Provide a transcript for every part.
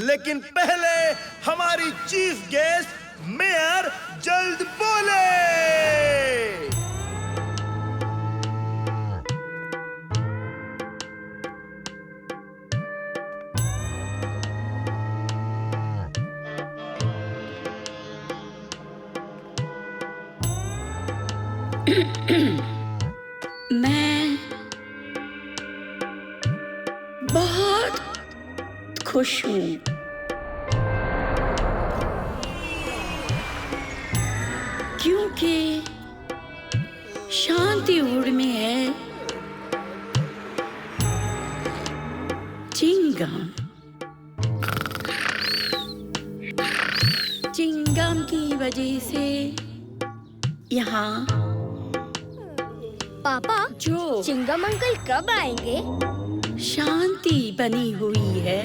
लेकिन पहले हमारी चीफ गेस्ट मेयर जल्द बोले। मैं बहुत खुश हूँ क्योंकि शांतिवुड में है चिंगम। चिंगम की वजह से यहाँ पापा जो चिंगम अंकल कब आएंगे? शांति बनी हुई है।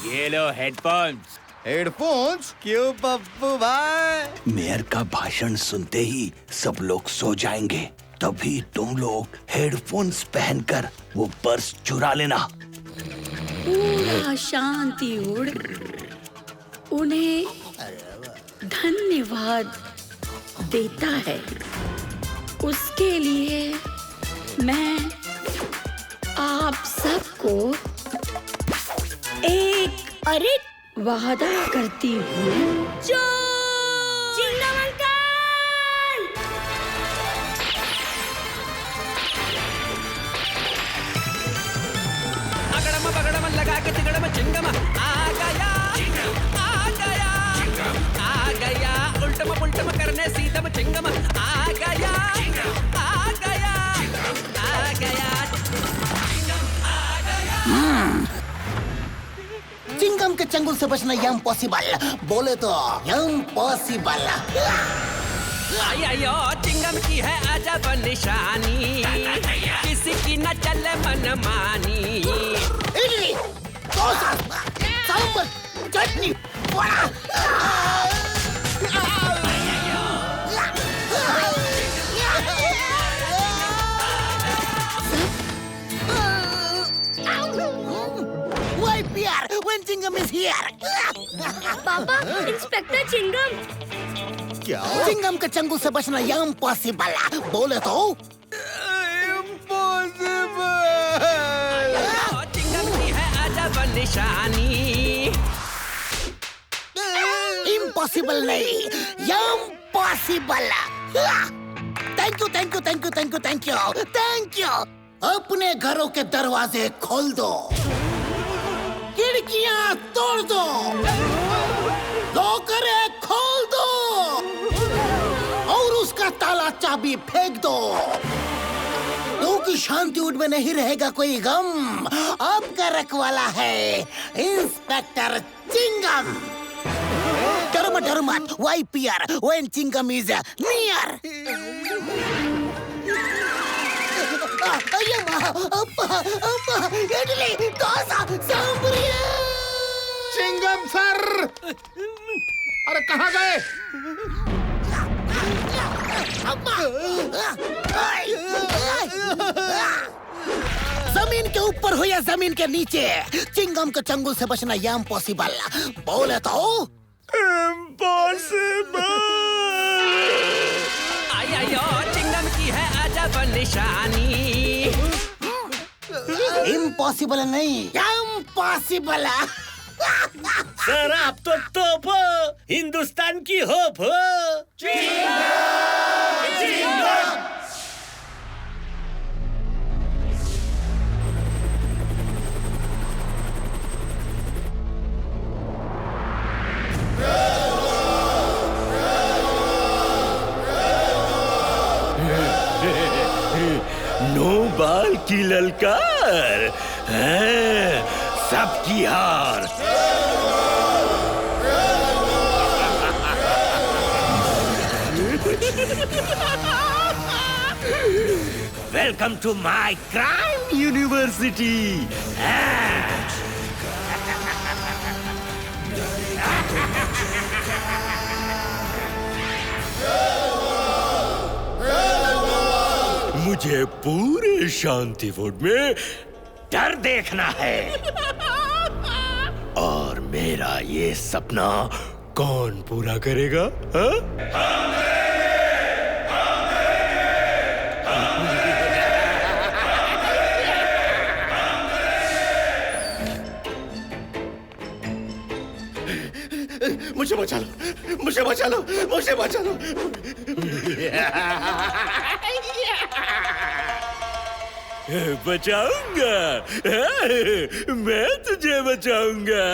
ये लो हेडफोन्स। हेडफोन्स क्यों पप्पू भाई? मेयर का भाषण सुनते ही सब लोग सो जाएंगे, तभी तुम लोग हेडफोन्स पहनकर वो पर्स चुरा लेना। पूरा शांतिवुड उन्हें धन्यवाद देता है। उसके लिए मैं आप सबको एक अरे वादा करती हूँ। जो चिंगम अंकल! अगड़म बगड़म लगा के तिगड़म चिंगम आ गया, आ गया, आ गया। उल्टम पुल्टम करने सीधम चिंगम आ गया, आ गया, आ गया। चिंगम के चंगुल से बचना इम्पॉसिबल, बोले तो इम्पॉसिबल। आयो चिंगम की है अजब निशानी, किसी की न चले मनमानी। Idli, dosa, sambar, chutney, vada. Why PR when Chingam is here? पापा इंस्पेक्टर चिंगम! क्या? चिंगम के चंगुल से बचना इम्पॉसिबल, बोले तो चिंगम की है अजब निशानी। इम्पॉसिबल नहीं, impossible. Thank you, thank you, thank you, thank you, thank you, thank you. अपने घरों के दरवाजे खोल दो, खिड़कियां तोड़ दो, लॉकरें खोल दो और उसका ताला चाबी फेंक दो, क्योंकि शांतिवुड में नहीं रहेगा कोई गम। आपका रखवाला है इंस्पेक्टर चिंगम। डर मत, YPR when Chingam is near। Idli, dosa, sambar. Chingam sir, अरे कहाँ गए? जमीन के ऊपर हो या जमीन के नीचे, चिंगम के चंगुल से बचना इम्पॉसिबल, बोले तो आयो चिंगम की है अजब निशानी। इम्पॉसिबल नहीं, इम्पॉसिबल। सर आप तो तोप हो, हिंदुस्तान की होप हो। नो बाल की ललकार, हैं, सबकी हार। Welcome to my crime university. मुझे पूरे शांतिवुड में डर देखना है और मेरा ये सपना कौन पूरा करेगा? हाँ? मुझे बचा लो, मुझे बचा लो, मुझे बचा लो। बचाऊंगा, मैं तुझे बचाऊंगा।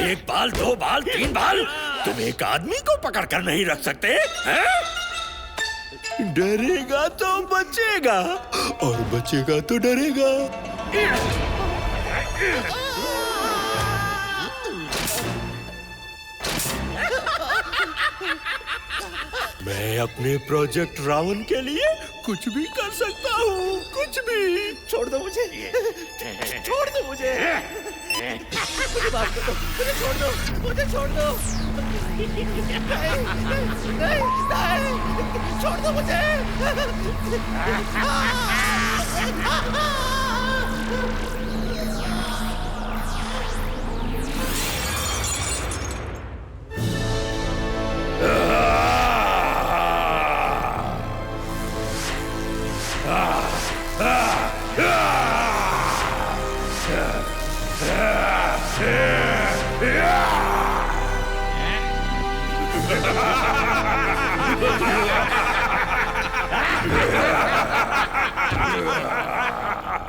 एक बाल, दो बाल, तीन बाल, तुम एक आदमी को पकड़ कर नहीं रख सकते हैं? डरेगा तो बचेगा और बचेगा तो डरेगा। मैं अपने प्रोजेक्ट रावण के लिए कुछ भी कर सकता हूँ, कुछ भी। छोड़ दो मुझे, छोड़ दो मुझे, मुझे माफ कर दो, मुझे छोड़ दो, मुझे छोड़ दो। नहीं, नहीं, नहीं, छोड़ दो मुझे।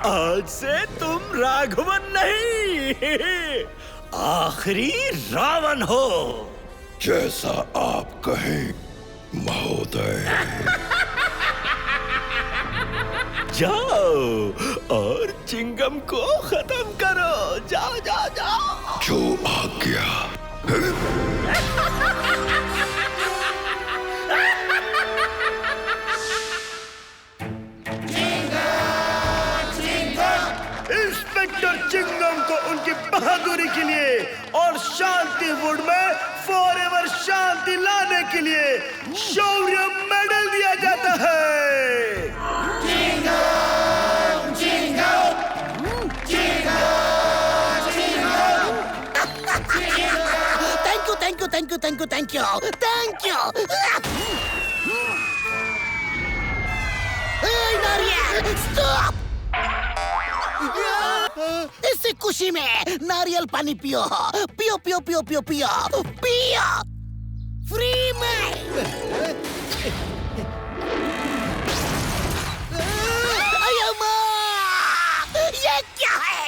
आज से तुम राघवन नहीं, आखिरी रावण हो। जैसा आप कहें महोदय। जाओ और चिंगम को खत्म करो। जाओ जाओ जाओ। जो आज्ञा। इंस्पेक्टर चिंगम को उनकी बहादुरी के लिए और शांति वुड में फॉरएवर शांति लाने के लिए शौर्य मेडल दिया जाता है। Chingam, Chingam, thank you, thank you, thank you, thank you, thank you. नारियल, स्टॉप! इसी खुशी में नारियल पानी पियो, पियो पियो पियो पियो पियो पियो, फ्री में। अय्या, ये क्या है?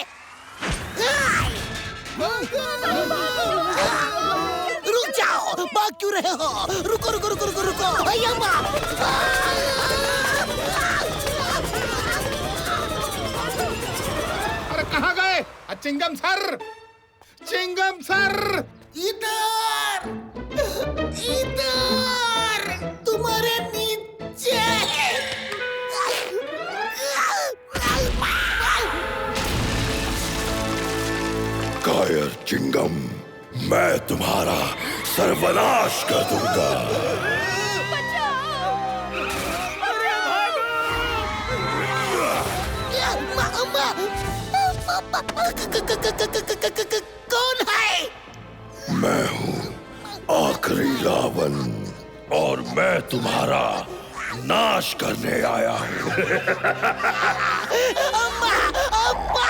रुक जाओ, भाग क्यों रहे हो? रुको रुको रुको रुको रुको। अय्या, कहाँ गए चिंगम सर? चिंगम सर, इधर, इधर, तुम्हारे नीचे। कायर चिंगम, मैं तुम्हारा सर्वनाश कर दूंगा। कौन है? मैं हूँ आखिरी रावण और मैं तुम्हारा नाश करने आया हूँ। अम्मा, अम्मा,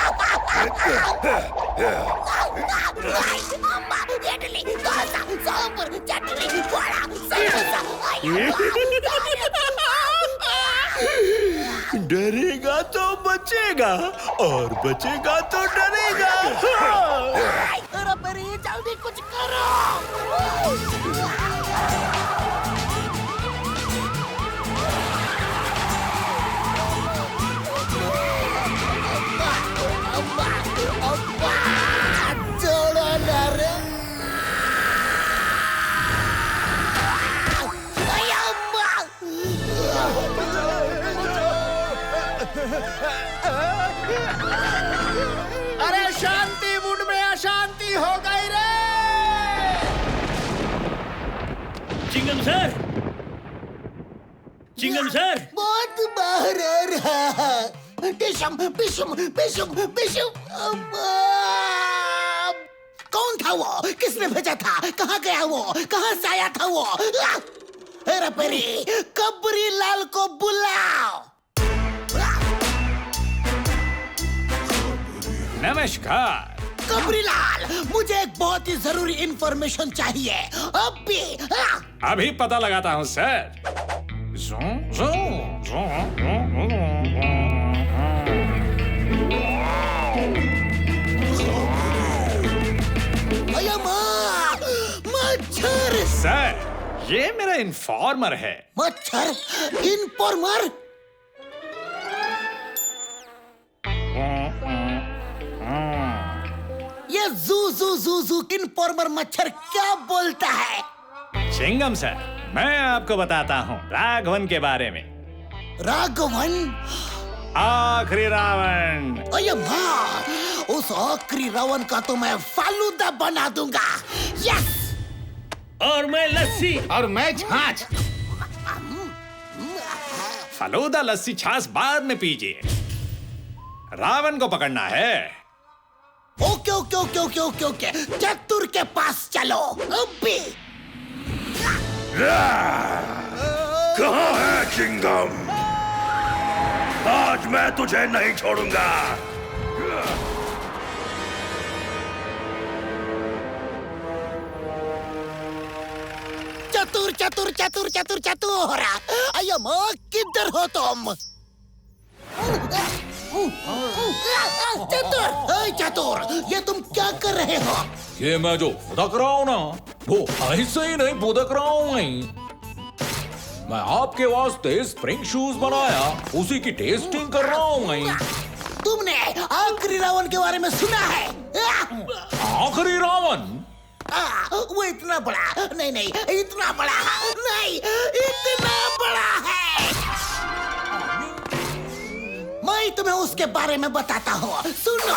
इडली, डोसा, सांभर, चटनी, वड़ा, समोसा। डरेगा तो बचेगा और बचेगा तो डरेगा। अरे मेरी जल्दी कुछ करो। अम्मा, अम्मा, छोड़ो ना रे। अरे शांति वुड में अशांति हो गई रे। चिंगम सर, चिंगम सर, बहुत बाहर आ रहा है। टिशम पिशुम पिशुम पिशुम। कौन था वो? किसने भेजा था? कहाँ गया वो? कहाँ से आया था वो? हेरा फेरी, कबरी लाल को बुलाओ। नमस्कार। कबरी लाल, मुझे एक बहुत ही जरूरी इंफॉर्मेशन चाहिए अभी। अभी पता लगाता हूँ सर। मच्छर सर, ये मेरा इन्फॉर्मर है। मच्छर इन्फॉर्मर? ये जू जू जू जू इन्फॉर्मर मच्छर क्या बोलता है? चिंगम सर, मैं आपको बताता हूँ राघवन के बारे में। राघवन? आखिरी रावण। अये माँ, उस आखिरी रावण का तो मैं फालूदा बना दूंगा। यस। और मैं लस्सी। और मैं छाछ। फालूदा लस्सी छाछ बाद में पीजिए, रावण को पकड़ना है। Okay okay okay okay okay okay, चतुर के पास चलो अभी। कहाँ है चिंगम? आज मैं तुझे नहीं छोड़ूंगा। चतुर चतुर चतुर चतुर चतुर, अये माँ किधर हो तुम? चतुर, चतुर, ये तुम क्या कर रहे हो? ये मैं जो फुदक रहा हूँ ना, वो ऐसे ही नहीं फुदक रहा हूँ। मैं आपके वास्ते स्प्रिंग शूज बनाया, उसी की टेस्टिंग कर रहा हूँ। तुमने आखिरी रावण के बारे में सुना है? आखिरी रावण? वो इतना बड़ा नहीं, नहीं इतना बड़ा नहीं, इतना बड़ा है। मैं तुम्हें उसके बारे में बताता हूँ, सुनो।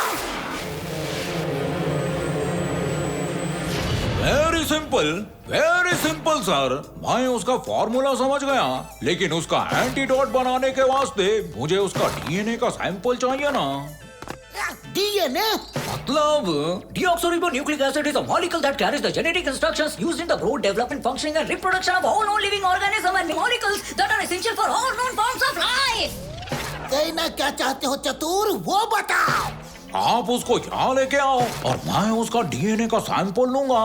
Very simple sir. मैं उसका फॉर्मूला समझ गया, लेकिन उसका एंटीडोट बनाने के वास्ते मुझे उसका डीएनए का सैंपल चाहिए ना। डीएनए मतलब deoxyribonucleic acid is a molecule that carries the genetic instructions used in the growth, development, functioning and reproduction of all known living organisms and molecules that are essential for all known forms of life. कहना क्या चाहते हो चतुर, वो बताओ। आप उसको यहाँ लेके आओ और मैं उसका डीएनए का सैंपल लूंगा।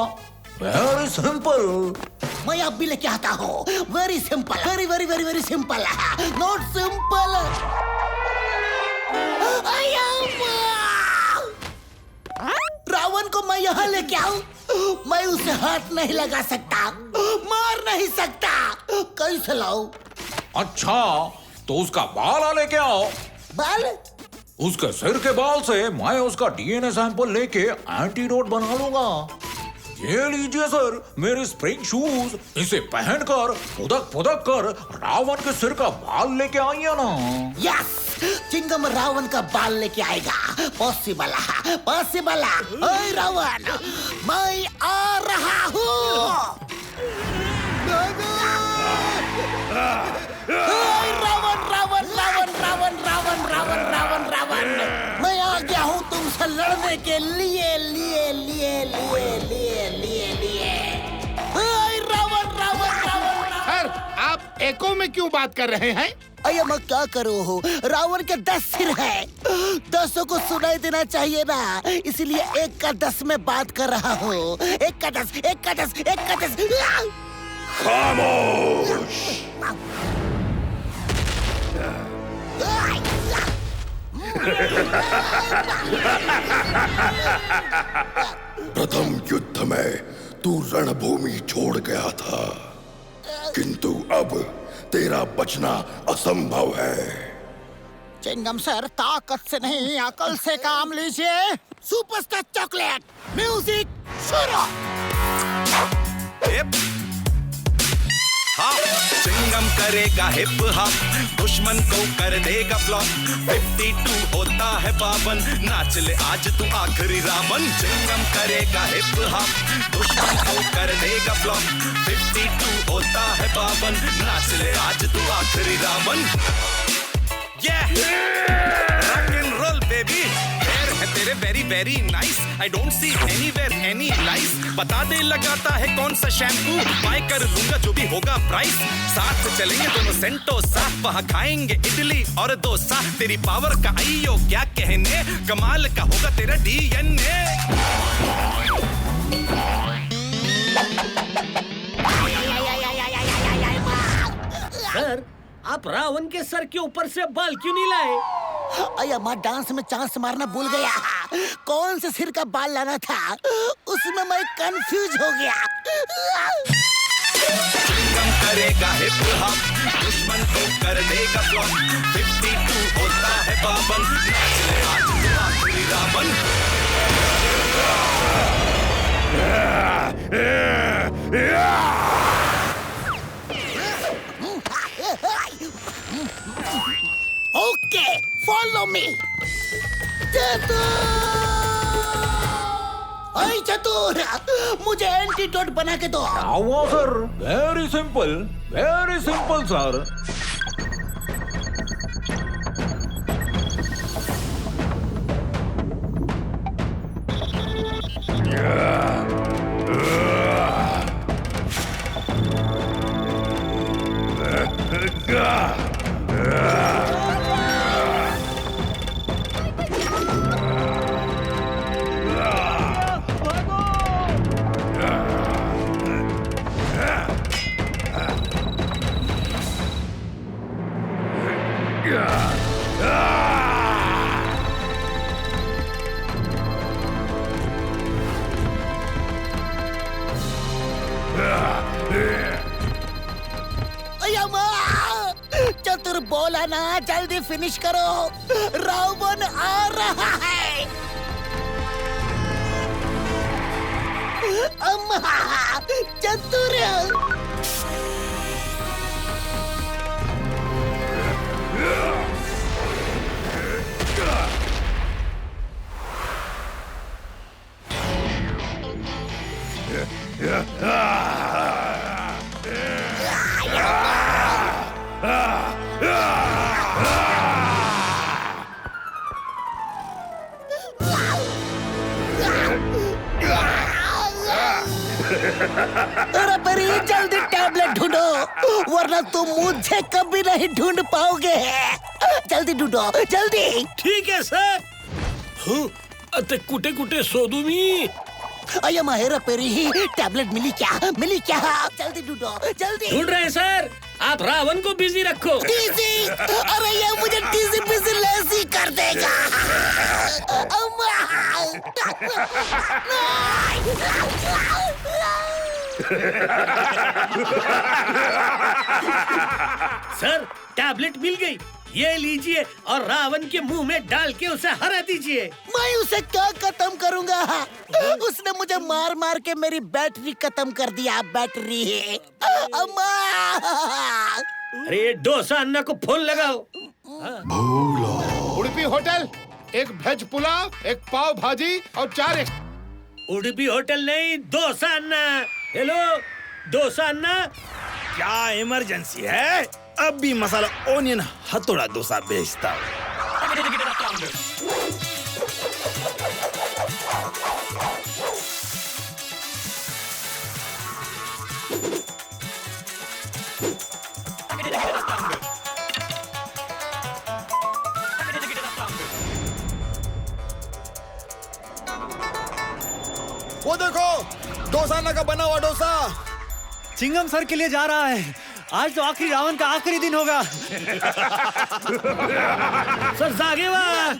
Very simple. मैं अब भी लेके आता हूँ। Very simple, very very very very simple, not simple. Ravan को मैं यहाँ लेके आऊं? मैं उसे हाथ नहीं लगा सकता, मार नहीं सकता, कैसे लाऊं? अच्छा, तो उसका बाल लेके आओ। बाल? उसके सिर के बाल से मैं उसका डीएनए सैंपल लेके एंटीडोट बना लूंगा। ये लीजिए सर, मेरे स्प्रिंग शूज। इसे पहनकर फुदक फुदक कर रावण के सिर का बाल लेके आइए ना। यस, चिंगम रावण का बाल लेके आएगा। पॉसिबल है, पॉसिबल है। ओए रावण, मैं आ रहा हूँ। रावण रावण रावण रावण रावण रावण रावण रावण, मैं आ गया हूँ तुमसे लड़ने के लिए लिए लिए लिए लिए लिए लिए। रावण रावण रावण। सर, आप एको में क्यों बात कर रहे हैं? अये मैं क्या करूँ हो? रावण के 10 सिर है, 10 को सुनाई देना चाहिए ना, इसलिए 1 का 10 में बात कर रहा हूँ। 1 का 10, 1 का 10, 1 का 10। खामोश। प्रथम युद्ध में तू रणभूमि छोड़ गया था, किंतु अब तेरा बचना असंभव है। चिंगम सर, ताकत से नहीं अकल से काम लीजिए। सुपरस्टार चॉकलेट, म्यूजिक शुरू। चिंगम करेगा हिप हॉप, दुश्मन को कर देगा फ्लॉप। 52 होता है पावन, नाच ले आज तू आखिरी रावण। चिंगम करेगा हिप हॉप, दुश्मन को कर देगा फ्लॉप। 52 होता है पावन, नाच ले आज तू आखिरी Ravan. Rock and roll baby, पैर है तेरे very very nice, I don't see anywhere any lies, बता दे लगाता है कौन सा शैम्पू, बाय कर लूंगा जो भी होगा प्राइस, साथ चलेंगे दोनों सेंटोसा, वहाँ खाएंगे इडली और डोसा, तेरी पावर का आईयो क्या कहने, कमाल का होगा तेरा डीएनए। सर, आप रावण के सर के ऊपर से बाल क्यों नहीं लाए? अया माँ, डांस में चांस मारना भूल गया। कौन से सिर का बाल लाना था, उसमें मैं कंफ्यूज हो गया। चिंगम करेगा हिप हॉप, दुश्मन को कर देगा फ्लॉप, 52 होता है बावन, नाच ले आज तू आखिरी रावण। Okay, follow me. चतुर, मुझे एंटीडोट बना के दो। Sir, very simple sir. चतुर बोला ना, जल्दी फिनिश करो, रावण आ रहा है। अम्मा, चतुर। अरे परी, जल्दी टैबलेट ढूंढो, वरना तुम मुझे कभी नहीं ढूंढ पाओगे। जल्दी ढूंढो, जल्दी। ठीक है सर। अते कुटे कुटे शोधू मी। अया माहेरा पेरी, टैबलेट मिली क्या? जल्दी ढूंढो, जल्दी। ढूंढ रहे हैं सर, आप रावण को बिजी रखो। टीसी, अरे ये मुझे टीसी पीसी लेसी कर देगा। सर, टैबलेट मिल गई, ये लीजिए और रावण के मुंह में डाल के उसे हरा दीजिए। मैं उसे क्या खत्म करूंगा? उसने मुझे मार मार के मेरी बैटरी खत्म कर दिया। बैटरी अम्मा। अरे डोसा अन्ना को फोन लगाओ। उडुपी होटल, एक वेज पुलाव, एक पाव भाजी और 4 उडुपी होटल नहीं, डोसा अन्ना। हेलो डोसा अन्ना। क्या इमरजेंसी है? अब भी मसाला ओनियन हथौड़ा डोसा बेचता हूँ। वो देखो, डोसा का बना हुआ डोसा चिंगम सर के लिए जा रहा है। आज तो आखिरी रावण का आखिरी दिन होगा। सर जागे वाह।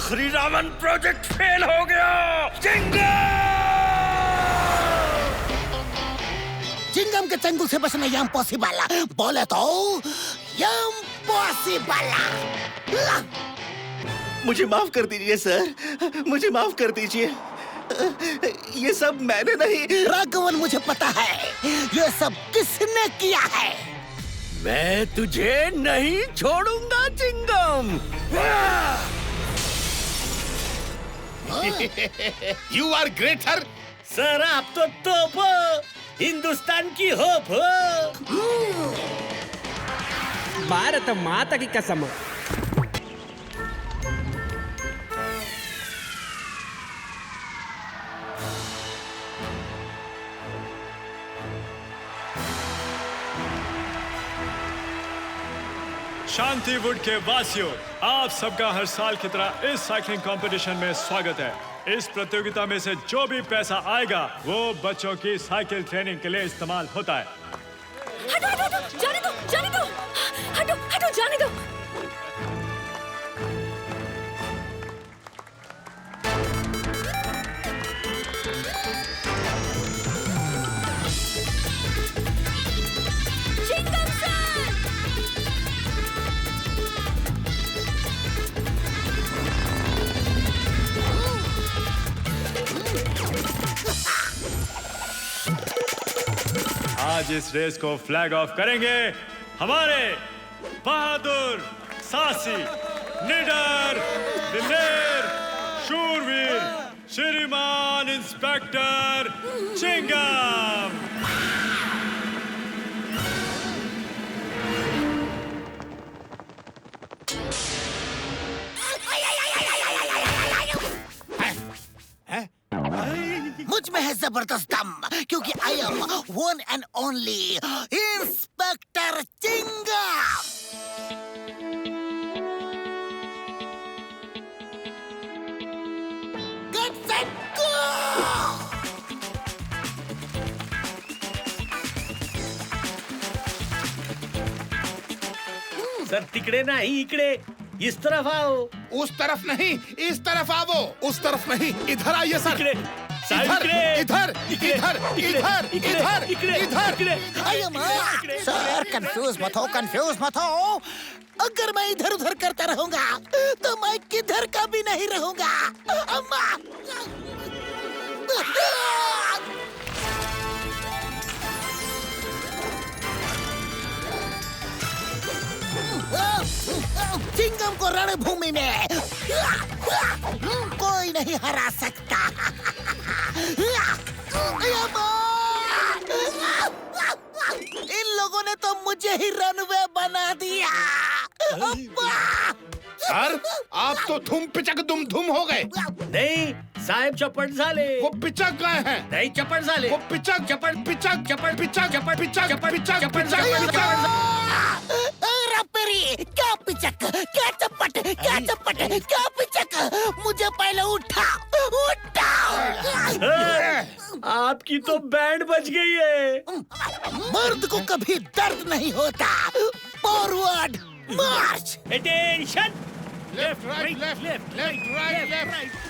आखिरी रावण प्रोजेक्ट फेल हो गया। चिंगम के चंगुल से बचना इम्पॉसिबल, बोले तो इम्पॉसिबल। मुझे माफ कर दीजिए सर, मुझे माफ कर दीजिए। ये सब मैंने नहीं। राघवन, मुझे पता है ये सब किसने किया है। मैं तुझे नहीं छोड़ूंगा Chingam. You are great sir. Sir आप तो तोप हो, हिंदुस्तान की होप हो। भारत माता की कसम। शांतिवुड के वासियों, आप सबका हर साल की तरह इस साइकिलिंग कंपटीशन में स्वागत है। इस प्रतियोगिता में से जो भी पैसा आएगा वो बच्चों की साइकिल ट्रेनिंग के लिए इस्तेमाल होता है। हटो हटो हटो, जाने दो जाने दो, हटो हटो जाने दो। चिंगम सर! आज इस रेस को फ्लैग ऑफ करेंगे हमारे बहादुर, साहसी, निडर, दिलेर, शूरवीर श्रीमान इंस्पेक्टर चिंगम। मुझ में है जबरदस्त दम, क्योंकि I am one and only inspector Chingam. Get set go. Sir तिकडे नाही, इकडे, इस तरफ आओ। उस तरफ नहीं, इस तरफ आओ। उस तरफ नहीं, इधर आइए सर। इधर, इधर, इधर, इधर, इधर, इधर, इधर। सर कंफ्यूज मत हो, कंफ्यूज मत हो। अगर मैं इधर उधर करता रहूंगा तो मैं किधर का भी नहीं रहूंगा। अम्मा! चिंगम को रणभूमि में कोई नहीं हरा सकता। इन लोगों ने तो मुझे ही रनवे बना दिया। सर आप तो धूम पिचक दुम धूम हो गए। नहीं साहेब, चपट झाले। वो पिचक गए हैं। नहीं चपट झाले। वो पिचक चपट पिचक चपट पिचक चपट पिचक चपट पिचक चपट पिचक। क्या पिचक, क्या चपट, क्या चपट, क्या पिचक। मुझे पहले उठाओ। आपकी तो बैंड बज गई है। मर्द को कभी दर्द नहीं होता। फॉरवर्ड मार्च। Attention. Left right left left right left.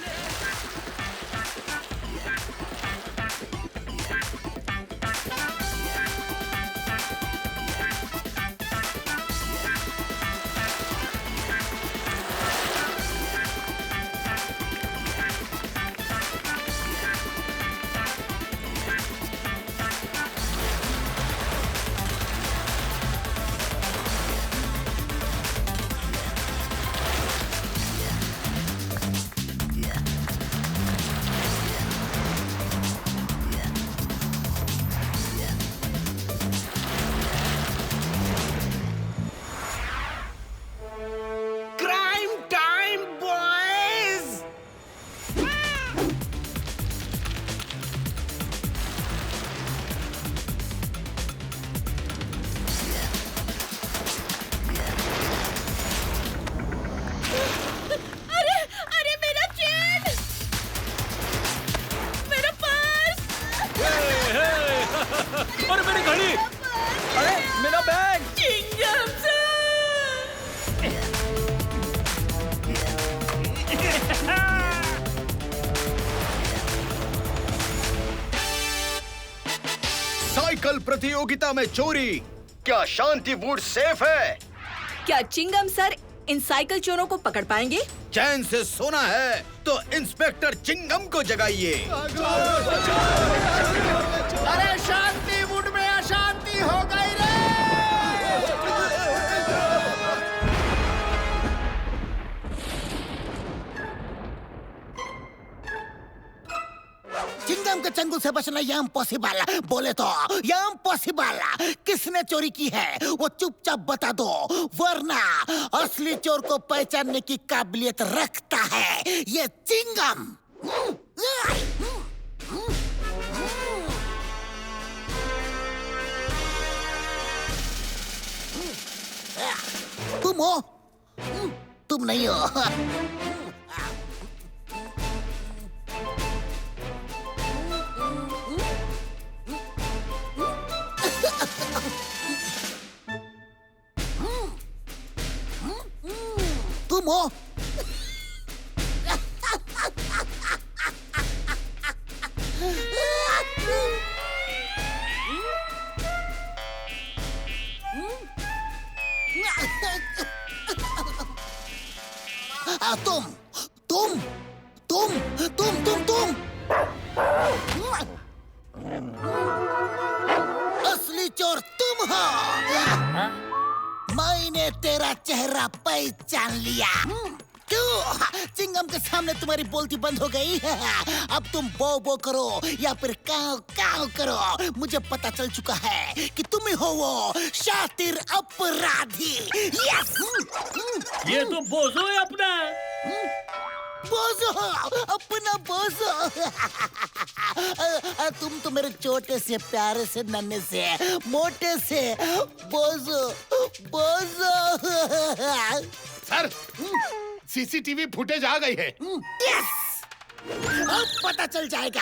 Cycle प्रतियोगिता में चोरी। क्या शांति वुड सेफ है? क्या चिंगम सर इन साइकिल चोरों को पकड़ पाएंगे? चैन से सोना है तो इंस्पेक्टर चिंगम को जगाइए। अरे शांति वुड में अशांति हो गई रे। चिंगम के चंगुल से बचना ये इम्पॉसिबल। बोले तो ये इम्पॉसिबल। किसने चोरी की है वो चुपचाप बता दो, वरना असली चोर को पहचानने की काबिलियत रखता है ये चिंगम। तुम हो? तुम नहीं हो। तुम हो? तुम असली चोर तुम हो। मैंने तेरा चेहरा पहचान लिया। क्यों चिंगम के सामने तुम्हारी बोलती बंद हो गई? अब तुम बो बो करो या फिर काव काव करो, मुझे पता चल चुका है कि तुम ही हो वो शातिर अपराधी। यस! ये तो बोझो है अपना। बोझो, अपना बोझो। तुम तो मेरे छोटे से प्यारे से नन्हे से मोटे से बोझो सर, सीसीटीवी फुटेज आ गई है। यस! अब पता चल जाएगा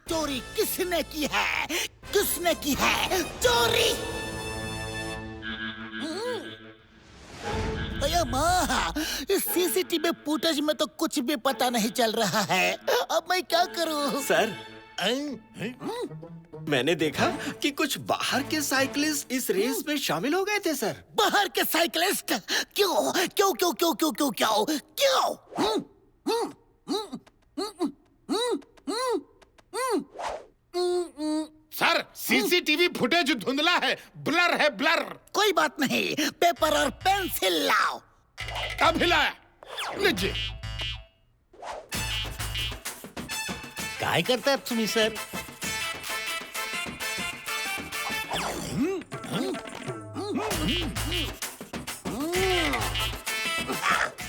चोरी किसने की है, किसने की है चोरी। अरे माँ, इस सीसीटीवी फुटेज में तो कुछ भी पता नहीं चल रहा है। अब मैं क्या करूँ? सर, मैंने देखा कि कुछ बाहर के साइकिलिस्ट इस रेस में शामिल हो गए थे सर। बाहर के साइकिलिस्ट? क्यों क्यों क्यों क्यों क्यों क्यों क्यों क्यों? सर, सीसीटीवी फुटेज धुंधला है, ब्लर है, ब्लर। कोई बात नहीं, पेपर और पेंसिल लाओ। कब हिलाया? लीजिए। काय करता तुम्ही सर?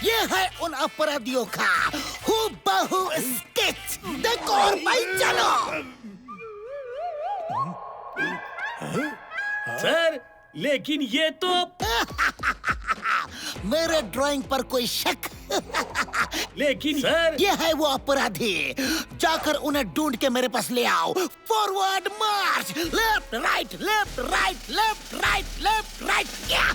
ये है उन अपराधियों का हूबहू स्केच। देखो और भाई चलो। सर, लेकिन ये तो मेरे ड्राइंग पर कोई शक? लेकिन सर, ये है वो अपराधी। जाकर उन्हें ढूंढ के मेरे पास ले आओ। फॉरवर्ड मार्च, left right left right left right left right. क्या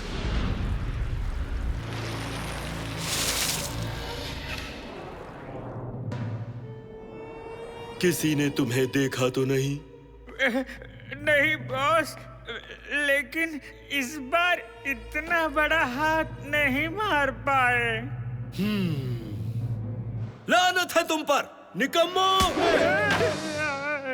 किसी ने तुम्हें देखा तो नहीं? नहीं बॉस, लेकिन इस बार इतना बड़ा हाथ नहीं मार पाए। लानत है तुम पर, निकम्मो!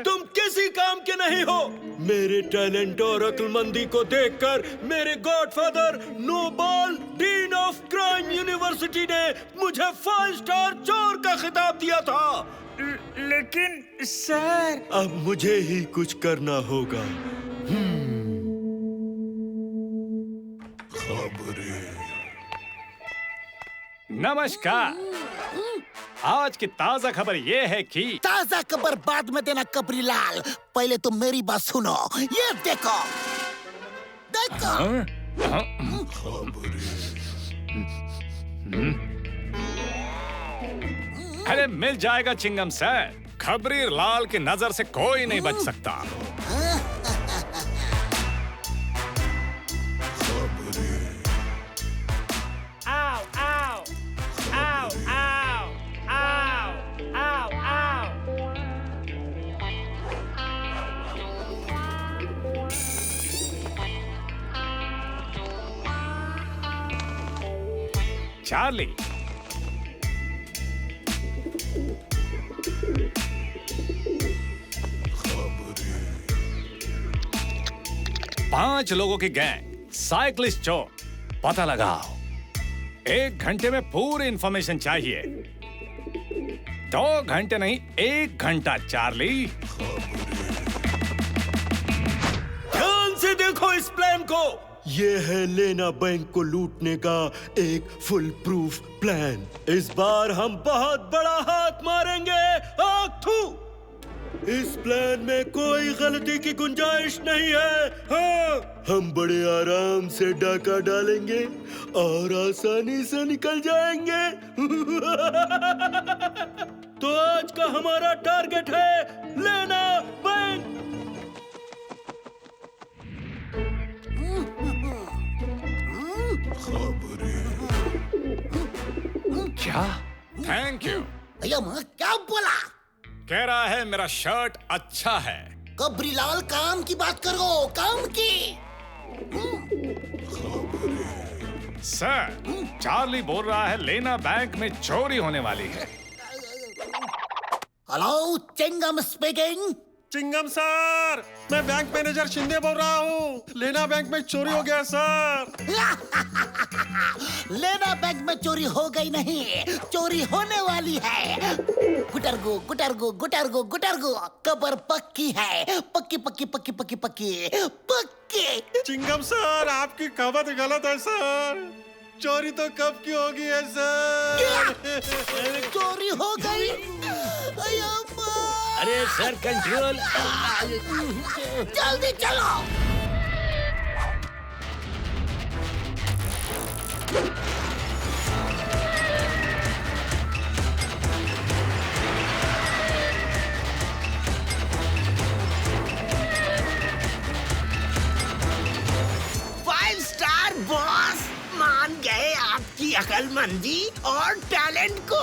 तुम किसी काम के नहीं हो। मेरे टैलेंट और अक्लमंदी को देखकर मेरे godfather noble dean of crime university ने मुझे 5 स्टार चोर का खिताब दिया था। लेकिन सर, अब मुझे ही कुछ करना होगा। नमस्कार। आज की ताजा खबर ये है कि ताजा खबर बाद में देना कबरी लाल, पहले तुम मेरी बात सुनो। ये देखो देखो। अरे मिल जाएगा चिंगम सर। खबरी लाल की नजर से कोई नहीं बच सकता। आओ आओ आओ आओ आओ आओ आओ। चार्ली। पांच लोगों की गैंग, साइकिलिस्ट चोर। पता लगाओ। 1 घंटे में पूरी इंफॉर्मेशन चाहिए। 2 घंटे नहीं, 1 घंटा चार्ली। ध्यान से देखो इस प्लान को। ये है लेना बैंक को लूटने का एक फुल प्रूफ प्लान। इस बार हम बहुत बड़ा हाथ मारेंगे। आग थू। इस प्लान में कोई गलती की गुंजाइश नहीं है। हाँ, हम बड़े आराम से डाका डालेंगे और आसानी से निकल जाएंगे। तो आज का हमारा टारगेट है लेना बैंक। क्या? Thank you. भैया माँ क्या बोला? कह रहा है मेरा शर्ट अच्छा है। कबरीलाल काम की बात करो, काम की। सर, चार्ली बोल रहा है लेना बैंक में चोरी होने वाली है। Hello, Chingam speaking. Chingam sir, मैं बैंक मैनेजर शिंदे बोल रहा हूँ। लेना बैंक में चोरी हो गया सर। लेना बैंक में चोरी हो गई नहीं, चोरी होने वाली है। गुटरगु गुटरगु गुटरगु गुटरगु, कबर पक्की है। पक्की पक्की पक्की पक्की पक्की पक्की। चिंगम सर, आपकी खबर गलत है सर। चोरी तो कब की होगी है सर। चोरी हो गई? अरे सर, कंट्रोल। जल्दी चलो। स्टार बॉस, मान गए आपकी अकलमंदी और टैलेंट को।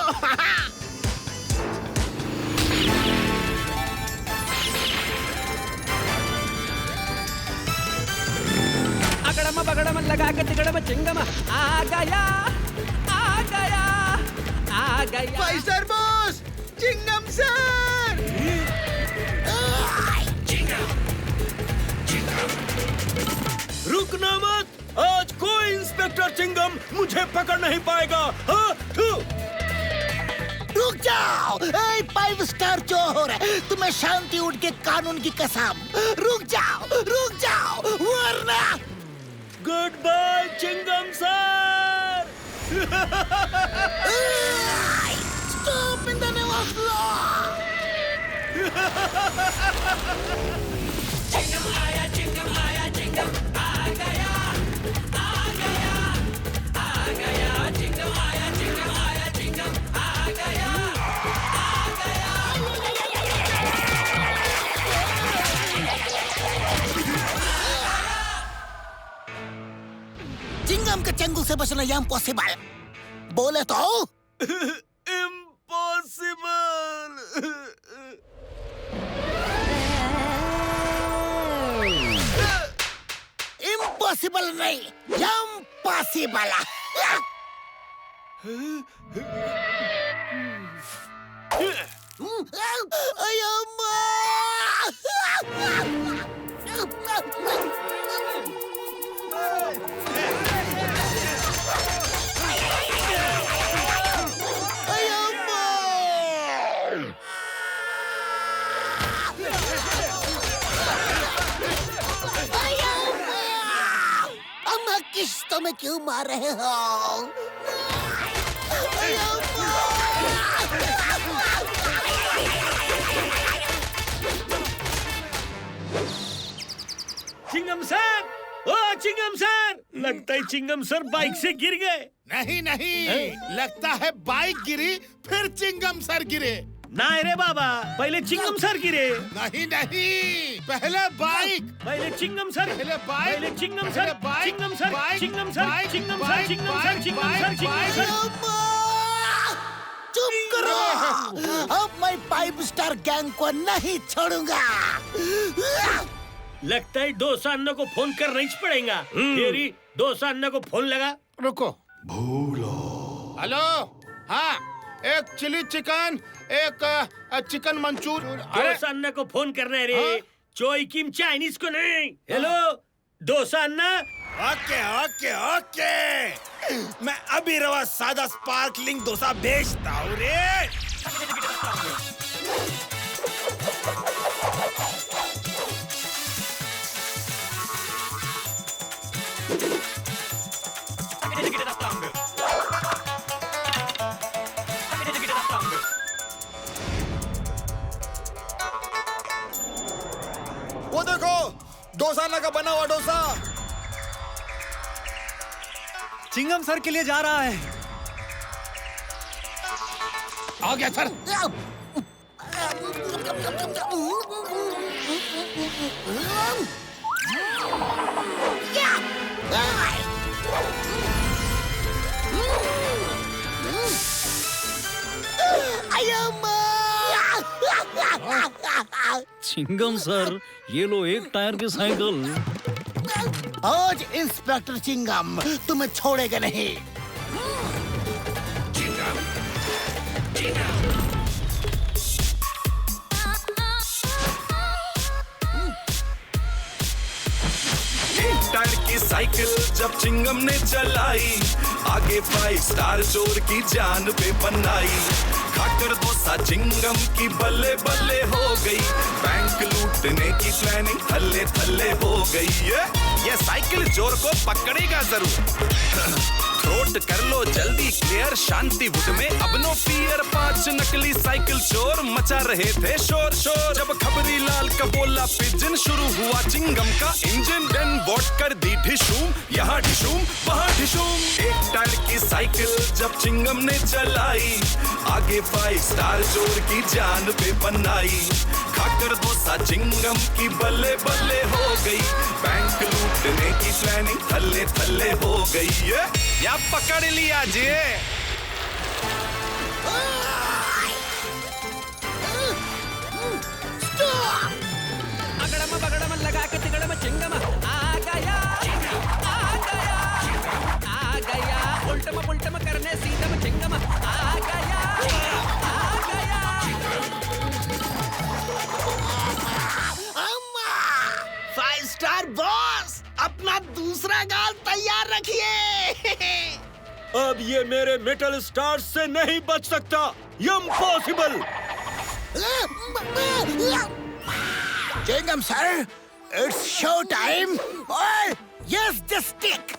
अगड़म बगड़म लगा के तिगड़म चिंगम आ गया, आ गया, आ गया। 5 स्टार बॉस, चिंगम सर। रुकना मत। आज कोई इंस्पेक्टर चिंगम मुझे पकड़ नहीं पाएगा। हाँ, रुक जाओ। 5 स्टार चोर, तुम्हें शांति उठ के कानून की कसम। रुक जाओ वरना। Good bye Chingam sir. Stop in the name of law. Chingam आया, चिंगम आया, चिंगम आ गया, आ गया, आ गया। चिंगम आया, चिंगम आया, चिंगम आ गया, आ गया। चिंगम के चंगुल से बचना इम्पॉसिबल। बोले तो इम्पॉसिबल। इम्पॉसिबल नहीं, इम्पॉसिबल। किश्तों में क्यों मार रहे हो? चिंगम सर, ओ चिंगम सर, लगता है चिंगम सर बाइक से गिर गए। नहीं, लगता है बाइक गिरी फिर चिंगम सर गिरे। ना रे बाबा, पहले चिंगम सर गिरे। नहीं, पहले बाइक, पहले चिंगम सर, पहले बाइक, पहले Chingam sir, Chingam sir, Chingam sir, Chingam sir, Chingam sir, Chingam sir, Chingam sir. चुप करो। अब मैं 5 स्टार गैंग को नहीं छोड़ूंगा। लगता है डोसा अन्ना को फोन करना ही पड़ेगा। तेरी डोसा अन्ना को फोन लगा। रुको। भूलो हेलो, हाँ, एक चिली चिकन, एक चिकन मंचूर। डोसा अन्ना को फोन करना है रे, चोई किम चाइनीज को नहीं। हेलो डोसा अन्ना। ओके ओके ओके, मैं अभी रवा सादा स्पार्कलिंग डोसा बेचता हूँ रे। वो देखो, डोसा अन्ना का बना हुआ डोसा। चिंगम सर के लिए जा रहा है। आ गया सर। चिंगम सर, ये लो एक टायर की साइकिल। आज इंस्पेक्टर चिंगम तुम्हें छोड़ेगा नहीं। एक टायर की साइकिल जब चिंगम ने चलाई, आगे 5 स्टार चोर की जान पे बनाई। खाकर डोसा चिंगम की बल्ले बल्ले हो गई, बैंक लूटने की प्लानिंग थल्ले थल्ले हो गई। ये साइकिल चोर को पकड़ेगा जरूर। थ्रोट कर लो जल्दी क्लियर, शांति वुड में अब नो फियर। 5 नकली साइकिल चोर मचा रहे थे शोर शोर, जब खबरी लाल का बोला पिजन, शुरू हुआ चिंगम का इंजन। देन वॉट कर दी ढिशूम, यहाँ ढिशूम वहाँ ढिशूम। एक टायर की साइकिल जब चिंगम ने चलाई, आगे 5 स्टार चोर की जान पे बनाई। खाकर डोसा चिंगम की बल्ले बल्ले हो गई, बैंक लूटने की प्लानिंग थल्ले थल्ले हो गई। या पकड़ लिया जी। अगड़म बगड़म लगा के तिगड़म चिंगम आ गया, आ गया, आ गया। उल्टम पुल्टम करने सीधम चिंगम आ गया, आ गया। 5 स्टार बॉस, अपना दूसरा गाल तैयार रखिए। अब ये मेरे मेटल स्टार्स से नहीं बच सकता। Impossible. Chingam sir, it's show time. और yes the stick.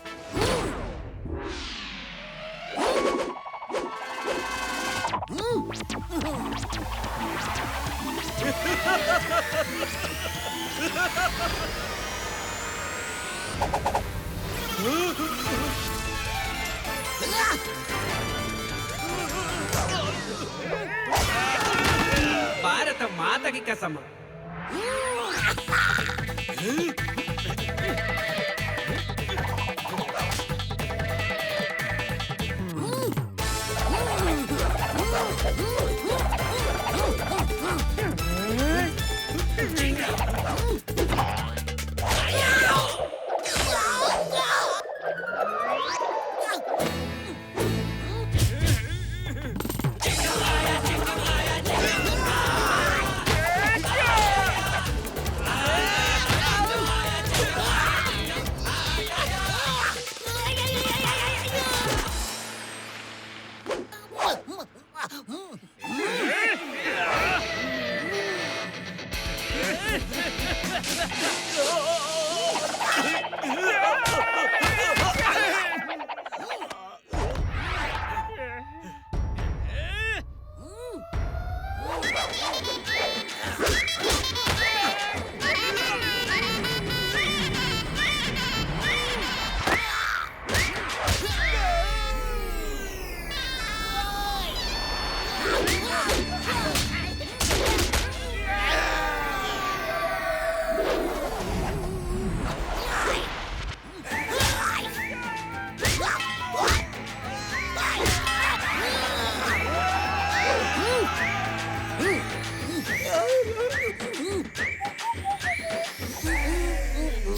Bharat Mata की कसम।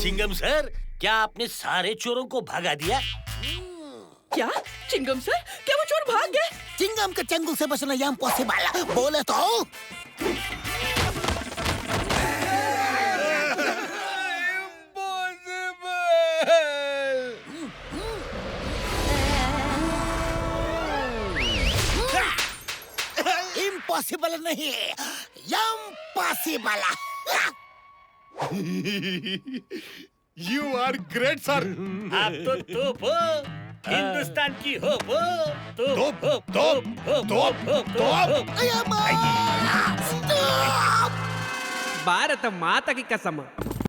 चिंगम सर, क्या आपने सारे चोरों को भगा दिया? क्या? चिंगम सर, क्या वो चोर भाग गए? चिंगम के चंगुल से बचना इम्पॉसिबल, बोले तो। इम्पॉसिबल नहीं, impossible. You are great sir. आप तो तोप हो, हिंदुस्तान की होप हो। तोप, तोप, तोप, तोप। स्टॉप! భారత మాతకి కసమ